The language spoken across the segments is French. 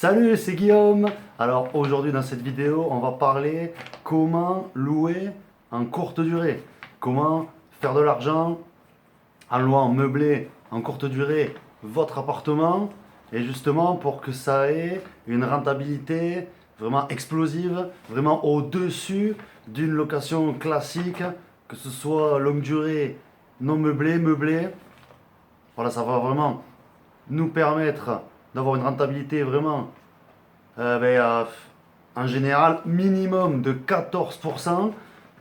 Salut, c'est Guillaume. Alors aujourd'hui dans cette vidéo, on va parler comment louer en courte durée. Comment faire de l'argent en louant meublé en courte durée votre appartement et justement pour que ça ait une rentabilité vraiment explosive, vraiment au-dessus d'une location classique, que ce soit longue durée, non meublé, meublé. Voilà, ça va vraiment nous permettre d'avoir une rentabilité vraiment en général minimum de 14%.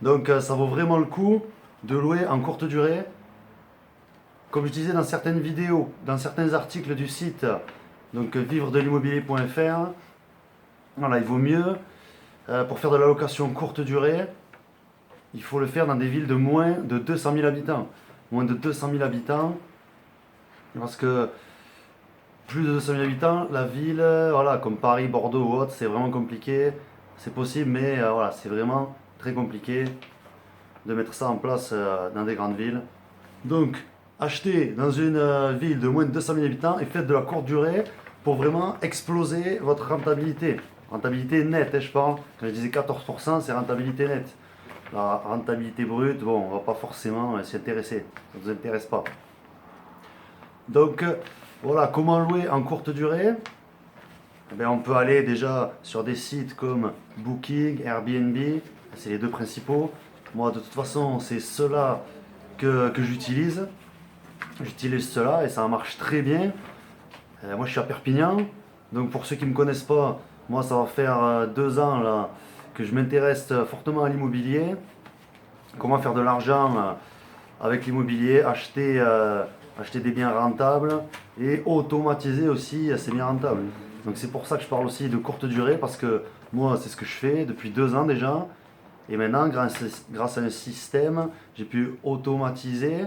Donc ça vaut vraiment le coup de louer en courte durée. Comme je disais dans certaines vidéos, dans certains articles du site, donc vivredelimmobilier.fr, voilà, il vaut mieux, pour faire de la location courte durée, il faut le faire dans des villes de moins de 200 000 habitants. Moins de 200 000 habitants, parce que plus de 200 000 habitants, la ville, voilà, comme Paris, Bordeaux ou autre, c'est vraiment compliqué. C'est possible, mais voilà, c'est vraiment très compliqué de mettre ça en place dans des grandes villes. Donc, achetez dans une ville de moins de 200 000 habitants et faites de la courte durée pour vraiment exploser votre rentabilité. Rentabilité nette, je parle. Quand je disais 14%, c'est rentabilité nette. La rentabilité brute, bon, on va pas forcément s'y intéresser. Ça ne vous intéresse pas. Donc, voilà, comment louer en courte durée? Eh bien, on peut aller déjà sur des sites comme Booking, Airbnb, c'est les deux principaux. Moi, de toute façon, c'est ceux-là que j'utilise. J'utilise cela et ça marche très bien. Moi, je suis à Perpignan. Donc, pour ceux qui ne me connaissent pas, moi, ça va faire 2 ans là, que je m'intéresse fortement à l'immobilier. Comment faire de l'argent avec l'immobilier, acheter des biens rentables et automatiser aussi ces biens rentables. Donc, c'est pour ça que je parle aussi de courte durée parce que moi, c'est ce que je fais depuis 2 ans déjà. Et maintenant, grâce à un système, j'ai pu automatiser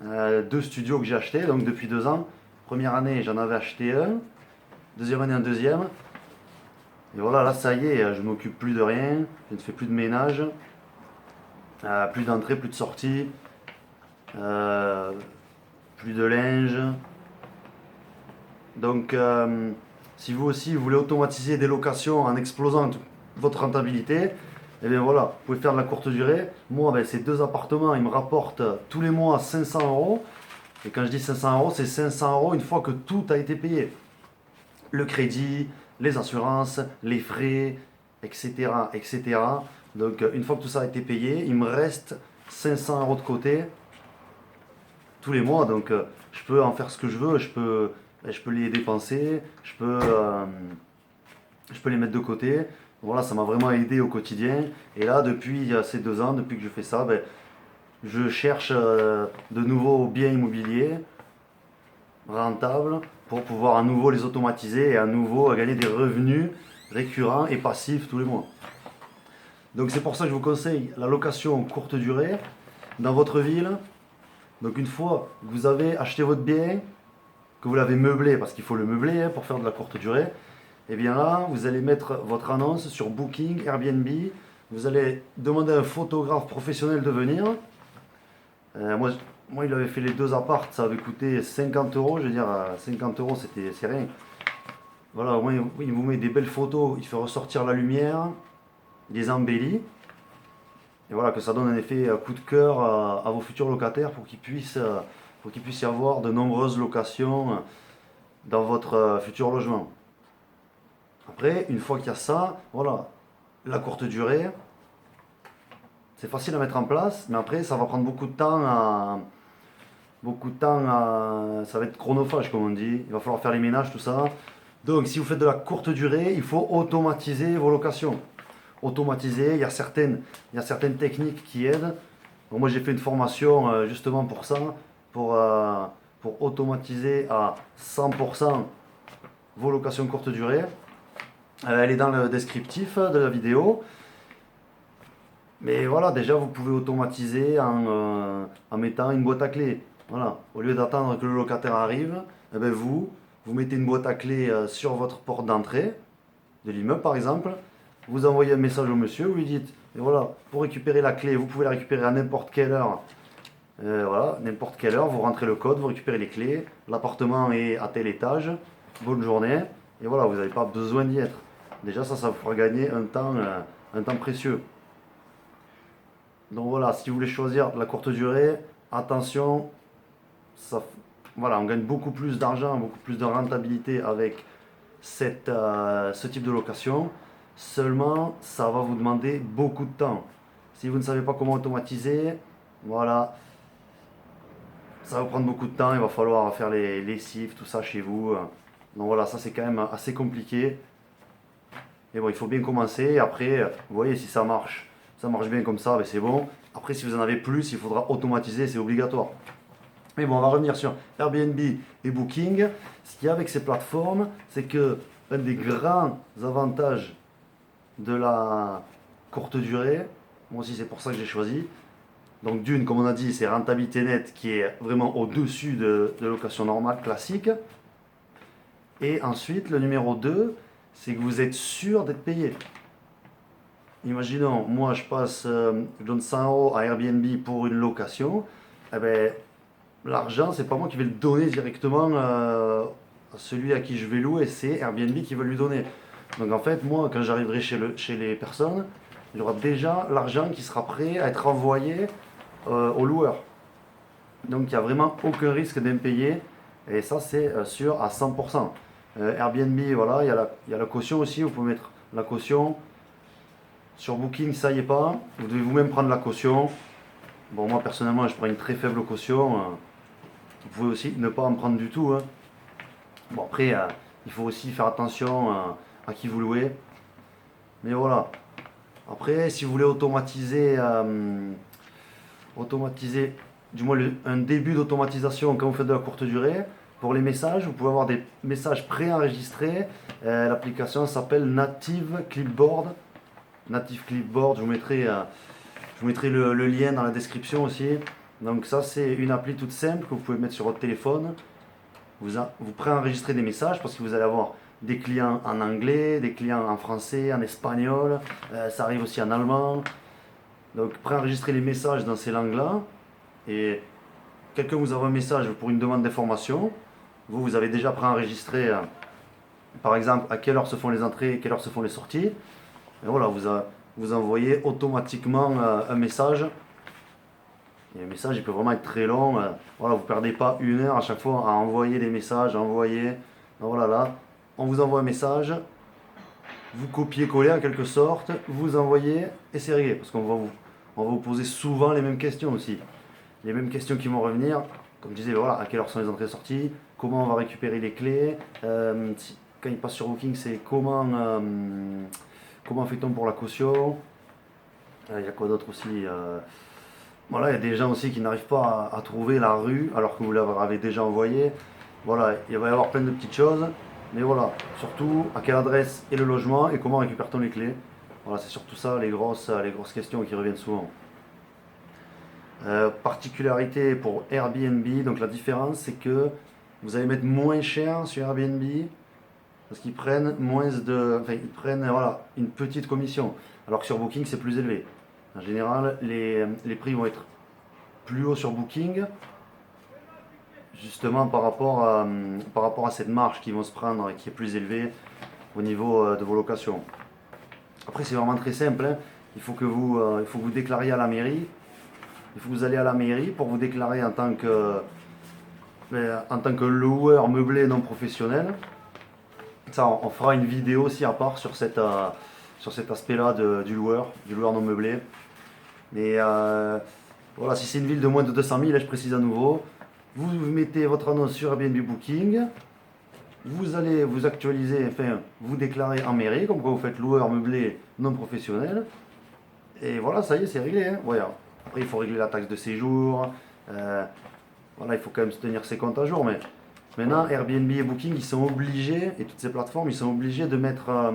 2 studios que j'ai achetés, donc depuis 2 ans. Première année, j'en avais acheté un. Deuxième année, un deuxième. Et voilà, là, ça y est, je ne m'occupe plus de rien. Je ne fais plus de ménage. Plus d'entrée, plus de sortie. Plus de linge. Donc, si vous aussi vous voulez automatiser des locations en explosant votre rentabilité, et bien voilà, vous pouvez faire de la courte durée. Moi, ben, ces 2 appartements, ils me rapportent tous les mois 500 euros. Et quand je dis 500 euros, c'est 500 euros une fois que tout a été payé. Le crédit, les assurances, les frais, etc., etc. Donc, une fois que tout ça a été payé, il me reste 500 euros de côté tous les mois. Donc, je peux en faire ce que je veux. Je peux les dépenser. Je peux les mettre de côté. Voilà, ça m'a vraiment aidé au quotidien. Et là, depuis ces 2 ans, depuis que je fais ça, ben, je cherche de nouveaux biens immobiliers rentables pour pouvoir à nouveau les automatiser et à nouveau gagner des revenus récurrents et passifs tous les mois. Donc c'est pour ça que je vous conseille la location courte durée dans votre ville. Donc une fois que vous avez acheté votre bien, que vous l'avez meublé, parce qu'il faut le meubler pour faire de la courte durée, et bien là, vous allez mettre votre annonce sur Booking, Airbnb, vous allez demander à un photographe professionnel de venir. Moi, il avait fait les 2 apparts, ça avait coûté 50 euros, je veux dire, 50 euros, c'est rien. Voilà, au moins, il vous met des belles photos, il fait ressortir la lumière, il les embellit, et voilà, que ça donne un effet coup de cœur à vos futurs locataires pour qu'il puisse y avoir de nombreuses locations dans votre futur logement. Après, une fois qu'il y a ça, voilà, la courte durée, c'est facile à mettre en place, mais après, ça va prendre beaucoup de temps ça va être chronophage comme on dit. Il va falloir faire les ménages, tout ça. Donc, si vous faites de la courte durée, il faut automatiser vos locations. Automatiser, il y a certaines techniques qui aident. Donc, moi, j'ai fait une formation justement pour ça, pour automatiser à 100% vos locations courte durée. Elle est dans le descriptif de la vidéo. Mais voilà, déjà vous pouvez automatiser en mettant une boîte à clé. Voilà, au lieu d'attendre que le locataire arrive, eh ben vous mettez une boîte à clé sur votre porte d'entrée de l'immeuble par exemple. Vous envoyez un message au monsieur, vous lui dites, et voilà, pour récupérer la clé, vous pouvez la récupérer à n'importe quelle heure. Voilà, n'importe quelle heure, vous rentrez le code, vous récupérez les clés, l'appartement est à tel étage, bonne journée. Et voilà, vous n'avez pas besoin d'y être. Déjà ça vous fera gagner un temps précieux. Donc voilà, si vous voulez choisir la courte durée, attention, ça, voilà, on gagne beaucoup plus d'argent, beaucoup plus de rentabilité avec ce type de location. Seulement, ça va vous demander beaucoup de temps. Si vous ne savez pas comment automatiser, voilà, ça va prendre beaucoup de temps. Il va falloir faire les lessives, tout ça chez vous. Donc voilà, ça c'est quand même assez compliqué. Et bon, il faut bien commencer. Après, vous voyez, si ça marche bien comme ça, ben c'est bon. Après, si vous en avez plus, il faudra automatiser, c'est obligatoire. Mais bon, on va revenir sur Airbnb et Booking. Ce qu'il y a avec ces plateformes, c'est que un des grands avantages de la courte durée, moi aussi c'est pour ça que j'ai choisi. Donc d'une, comme on a dit, c'est rentabilité nette qui est vraiment au-dessus de location normale, classique. Et ensuite, le numéro 2, c'est que vous êtes sûr d'être payé. Imaginons, moi je donne 100 euros à Airbnb pour une location. Eh ben, l'argent, c'est pas moi qui vais le donner directement à celui à qui je vais louer, c'est Airbnb qui va lui donner. Donc en fait, moi, quand j'arriverai chez les personnes, il y aura déjà l'argent qui sera prêt à être envoyé au loueur. Donc il n'y a vraiment aucun risque d'impayé. Et ça, c'est sûr à 100%. Airbnb, voilà, il y a la caution aussi. Vous pouvez mettre la caution. Sur Booking, ça y est pas. Vous devez vous-même prendre la caution. Bon, moi personnellement, je prends une très faible caution. Vous pouvez aussi ne pas en prendre du tout, hein. Bon, après, il faut aussi faire attention à qui vous louez. Mais voilà. Après, si vous voulez automatiser du moins un début d'automatisation quand vous faites de la courte durée, pour les messages, vous pouvez avoir des messages préenregistrés. L'application s'appelle Native Clipboard. Native Clipboard, je vous mettrai le lien dans la description aussi. Donc ça, c'est une appli toute simple que vous pouvez mettre sur votre téléphone. Vous préenregistrez des messages parce que vous allez avoir des clients en anglais, des clients en français, en espagnol, ça arrive aussi en allemand. Donc préenregistrez les messages dans ces langues-là. Et quelqu'un vous envoie un message pour une demande d'information. Vous avez déjà préenregistré, par exemple, à quelle heure se font les entrées et quelle heure se font les sorties. Et voilà, vous envoyez automatiquement un message. Et le message, il peut vraiment être très long. Voilà, vous ne perdez pas une heure à chaque fois à envoyer des messages, à envoyer. Donc voilà, là, on vous envoie un message, vous copiez-collez en quelque sorte, vous envoyez et c'est réglé. Parce on va vous poser souvent les mêmes questions aussi. Les mêmes questions qui vont revenir. Comme je disais, voilà, à quelle heure sont les entrées et sorties, comment on va récupérer les clés. Quand il passe sur Booking, c'est comment fait-on pour la caution. Il y a quoi d'autre aussi voilà, il y a des gens aussi qui n'arrivent pas à trouver la rue alors que vous l'avez déjà envoyé. Voilà, il va y avoir plein de petites choses. Mais voilà, surtout à quelle adresse est le logement et comment récupère-t-on les clés. Voilà, c'est surtout ça les grosses questions qui reviennent souvent. Particularité pour Airbnb, donc la différence c'est que vous allez mettre moins cher sur Airbnb parce qu'ils prennent ils prennent voilà, une petite commission. Alors que sur Booking c'est plus élevé. En général, les prix vont être plus hauts sur Booking, justement par rapport à cette marge qu'ils vont se prendre et qui est plus élevée au niveau de vos locations. Après, c'est vraiment très simple, hein. Il faut que vous déclariez à la mairie. Il faut que vous allez à la mairie pour vous déclarer en tant que loueur meublé non professionnel. Ça, on fera une vidéo aussi à part sur cet aspect-là du loueur non meublé. Mais voilà, si c'est une ville de moins de 200 000, là je précise à nouveau, vous mettez votre annonce sur Airbnb Booking, vous allez vous actualiser, enfin vous déclarer en mairie, comme quoi vous faites loueur meublé non professionnel, et voilà, ça y est, c'est réglé, hein. Voilà. Après, il faut régler la taxe de séjour, voilà, il faut quand même se tenir ses comptes à jour, mais maintenant Airbnb et Booking, ils sont obligés, et toutes ces plateformes, ils sont obligés de mettre,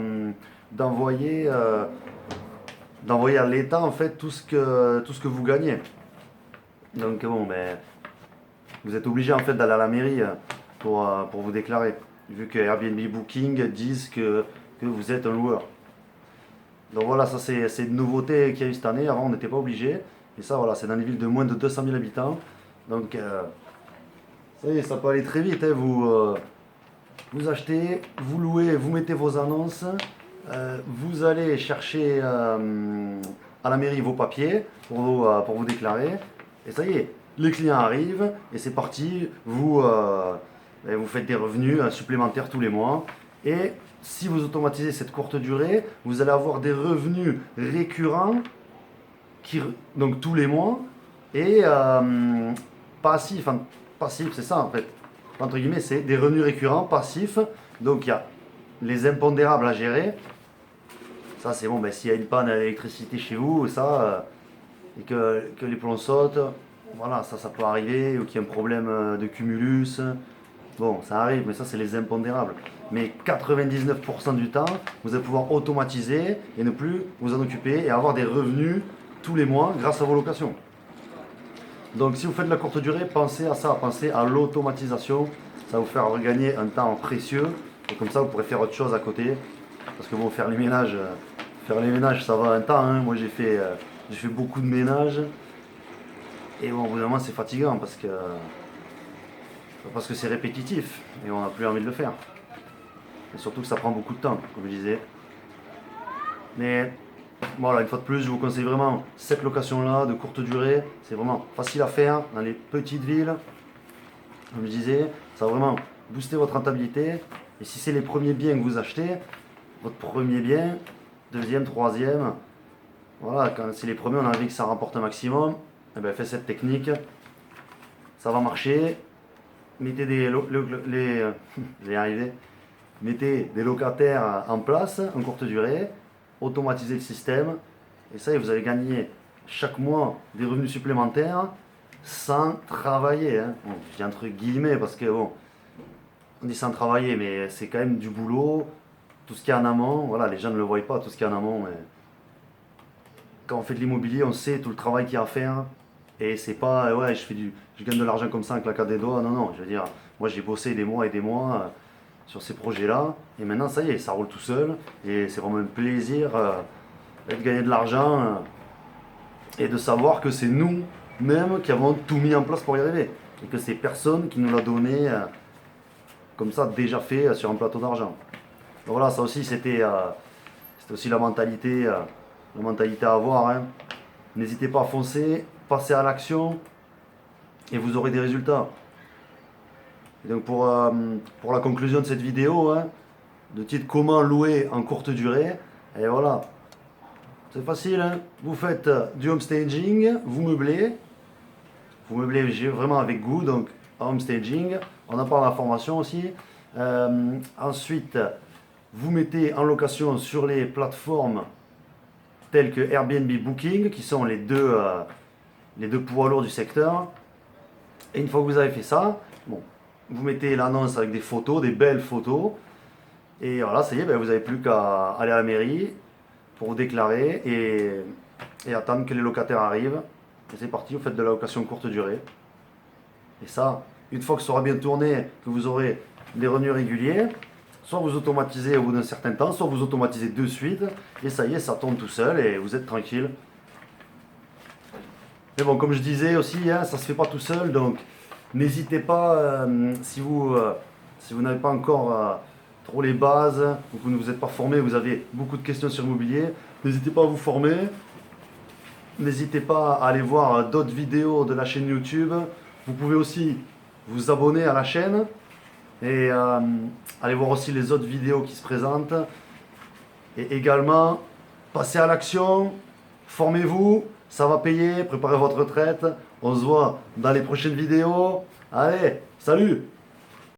d'envoyer à l'État en fait tout ce que vous gagnez. Donc bon, ben, vous êtes obligé en fait d'aller à la mairie pour vous déclarer, vu que Airbnb Booking disent que vous êtes un loueur. Donc voilà, ça c'est une nouveauté qu'il y a eu cette année. Avant on n'était pas obligé. Et ça voilà, c'est dans les villes de moins de 200 000 habitants. Donc ça y est, ça peut aller très vite, hein. vous achetez, vous louez, vous mettez vos annonces, vous allez chercher à la mairie vos papiers pour vous déclarer, et ça y est, les clients arrivent, et c'est parti, vous faites des revenus supplémentaires tous les mois, et si vous automatisez cette courte durée, vous allez avoir des revenus récurrents, donc tous les mois, et passifs, passif, c'est ça en fait, entre guillemets, c'est des revenus récurrents, passifs, donc il y a les impondérables à gérer. Ça c'est bon, ben, s'il y a une panne d'électricité chez vous, ça, et que les plombs sautent, voilà, ça peut arriver, ou qu'il y ait un problème de cumulus, bon, ça arrive, mais ça c'est les impondérables. Mais 99% du temps, vous allez pouvoir automatiser et ne plus vous en occuper et avoir des revenus tous les mois grâce à vos locations. Donc si vous faites de la courte durée, pensez à ça, pensez à l'automatisation, ça va vous faire regagner un temps précieux, et comme ça vous pourrez faire autre chose à côté. Parce que bon, faire les ménages ça va un temps, hein. Moi j'ai fait beaucoup de ménages, et bon, au bout d'un moment c'est fatigant parce que c'est répétitif, et on n'a plus envie de le faire. Et surtout que ça prend beaucoup de temps, comme je disais. Mais voilà, une fois de plus, je vous conseille vraiment cette location-là de courte durée. C'est vraiment facile à faire dans les petites villes. Comme je disais, ça va vraiment booster votre rentabilité. Et si c'est les premiers biens que vous achetez, votre premier bien, deuxième, troisième, voilà, quand c'est les premiers, on a envie que ça rapporte un maximum. Et bien, faites cette technique, ça va marcher. Mettez mettez des locataires en place en courte durée, automatisez le système, et ça, vous allez gagner chaque mois des revenus supplémentaires sans travailler, hein. Bon, je dis entre guillemets parce que bon, on dit sans travailler, mais c'est quand même du boulot, tout ce qui est en amont, voilà, les gens ne le voient pas, tout ce qui est en amont, mais quand on fait de l'immobilier, on sait tout le travail qu'il y a à faire, et c'est pas, ouais, je gagne de l'argent comme ça en claquant des doigts, non, non, je veux dire, moi j'ai bossé des mois et des mois sur ces projets-là, et maintenant ça y est, ça roule tout seul, et c'est vraiment un plaisir de gagner de l'argent, et de savoir que c'est nous-mêmes qui avons tout mis en place pour y arriver, et que c'est personne qui nous l'a donné comme ça, déjà fait sur un plateau d'argent. Donc voilà, ça aussi c'était aussi la mentalité à avoir, hein. N'hésitez pas à foncer, passer à l'action, et vous aurez des résultats. Et donc pour la conclusion de cette vidéo, hein, de titre comment louer en courte durée, et voilà, c'est facile, hein. Vous faites du homestaging, vous meublez vraiment avec goût, donc homestaging, on en parle dans la formation aussi. Ensuite, vous mettez en location sur les plateformes telles que Airbnb, Booking, qui sont les deux poids lourds du secteur. Et une fois que vous avez fait ça, bon, vous mettez l'annonce avec des photos, des belles photos, et voilà, ça y est, ben, vous n'avez plus qu'à aller à la mairie pour vous déclarer et attendre que les locataires arrivent. Et c'est parti, vous faites de la location courte durée. Et ça, une fois que ça aura bien tourné, que vous aurez des revenus réguliers, soit vous automatisez au bout d'un certain temps, soit vous automatisez de suite, et ça y est, ça tourne tout seul et vous êtes tranquille. Mais bon, comme je disais aussi, hein, ça ne se fait pas tout seul, donc n'hésitez pas, si vous n'avez pas encore trop les bases, ou que vous ne vous êtes pas formé, vous avez beaucoup de questions sur l'immobilier, n'hésitez pas à vous former, n'hésitez pas à aller voir d'autres vidéos de la chaîne YouTube. Vous pouvez aussi vous abonner à la chaîne, et allez voir aussi les autres vidéos qui se présentent, et également passez à l'action, formez-vous, ça va payer, préparez votre retraite, on se voit dans les prochaines vidéos, allez, salut!